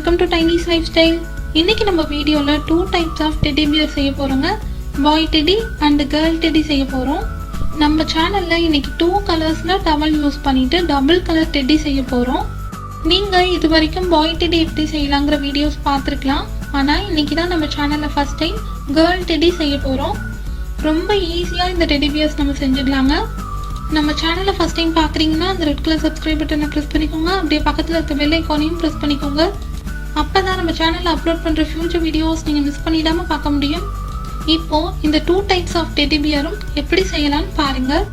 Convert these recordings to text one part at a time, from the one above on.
Welcome to டைனிஸ் life style. இன்னைக்கு நம்ம வீடியோவில் 2 டைப்ஸ் ஆஃப் டெடி பியர் செய்ய போகிறோங்க. பாய் டெடி அண்ட் கேர்ள் டெடி செய்ய போகிறோம். நம்ம சேனலில் இன்னைக்கு 2 கலர்ஸில் டவல் யூஸ் பண்ணிட்டு டபுள் கலர் டெடி செய்ய போகிறோம். நீங்கள் இது வரைக்கும் பாய் டெடி எப்படி செய்யலாங்கிற வீடியோஸ் பார்த்துருக்கலாம். ஆனால் இன்னைக்கு தான் நம்ம சேனலில் ஃபர்ஸ்ட் டைம் கேர்ள் டெடி செய்ய போகிறோம். ரொம்ப ஈஸியாக இந்த டெடி பியர்ஸ் நம்ம செஞ்சிடலாங்க. நம்ம சேனலை ஃபர்ஸ்ட் டைம் பார்க்குறீங்கன்னா அந்த ரெட் கலர் சப்ஸ்கிரைப் பட்டனை ப்ரெஸ் பண்ணிக்கோங்க. அப்படியே பக்கத்தில் இருக்க பெல் ஐக்கானையும் ப்ரெஸ் பண்ணிக்கோங்க. அப்போ தான் நம்ம சேனலில் அப்லோட் பண்ணுற ஃபியூச்சர் வீடியோஸ் நீங்கள் மிஸ் பண்ணிடாமல் பார்க்க முடியும். இப்போது இந்த 2 டைப்ஸ் ஆஃப் டெடி பியரும் எப்படி செய்யலாம்னு பாருங்கள்.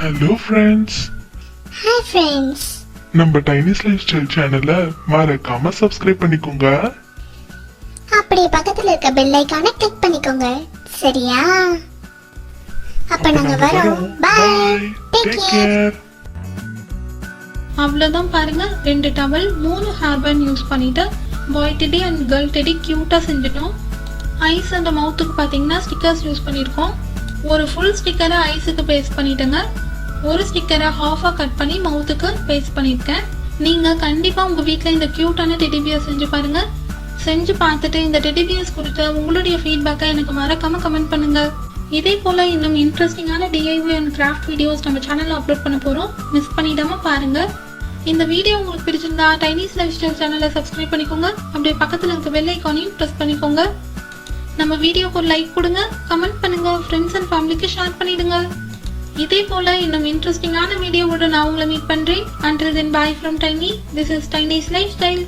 Hello friends. Hi friends. நம்ம டைனிஸ் லைஃப் ஸ்டைல் சேனலை மறக்காம சப்ஸ்கிரைப் பண்ணிக்கோங்க. அப்படியே பக்கத்துல இருக்க பெல் ஐகானை கிளிக் பண்ணிக்கோங்க. சரியா? அப்ப நாங்க வரோம். பை. Take care. அவ்வளவுதான் பாருங்க, 2 டவல் 3 ஹேர் பேண்ட் யூஸ் பண்ணிட்டு பாய் டெடி அண்ட் கேர்ள் டெடி கியூட்டா செஞ்சுட்டோம். ஐஸ் அண்ட் மவுத்துக்கு பாத்தீங்கன்னா ஸ்டிக்கர்ஸ் யூஸ் பண்ணிருக்கோம். ஒரு ஃபுல் ஸ்டிக்கரை ஐஸுக்கு பேஸ்ட் பண்ணிட்டேங்க. ஒரு ஸ்டிக்கரை ஹாஃபா கட் பண்ணி மவுத்துக்கு பேஸ்ட் பண்ணிருக்கேன். நீங்க கண்டிப்பா உங்க வீட்ல இந்த கியூட்டான டெடி பியர் செஞ்சு பாருங்க. செஞ்சு பார்த்துட்டு இந்த டெடி பியர்ஸ் குறித்த உங்களுடைய ஃபீட்பேக்கை எனக்கு மறக்காம கமெண்ட் பண்ணுங்க. இதே போல இன்னும் இன்ட்ரெஸ்டிங்கான DIY அண்ட் கிராஃப்ட் வீடியோஸ் நம்ம சேனல்ல அப்லோட் பண்ண போறோம். மிஸ் பண்ணிடாம பாருங்க. இந்த வீடியோ உங்களுக்கு பிடிச்சிருந்தா டைனிஸ் லைஃப் ஸ்டைல் சேனலை சப்ஸ்கிரைப் பண்ணிக்கோங்க. அப்படியே பக்கத்துல இருக்க பெல் ஐகானையும் பிரஸ் பண்ணிக்கோங்க. நம்ம வீடியோக்கு ஒரு லைக் கொடுங்க, கமெண்ட் பண்ணுங்க, ஃப்ரெண்ட்ஸ் அண்ட் ஃபேமிலிக்கு ஷேர் பண்ணிடுங்க. இதே போல இன்னும் இன்ட்ரெஸ்டிங்கான வீடியோவோட நான் உங்களை மீட் பண்றேன். Until then, bye from Tiny. This is Tiny's Lifestyle.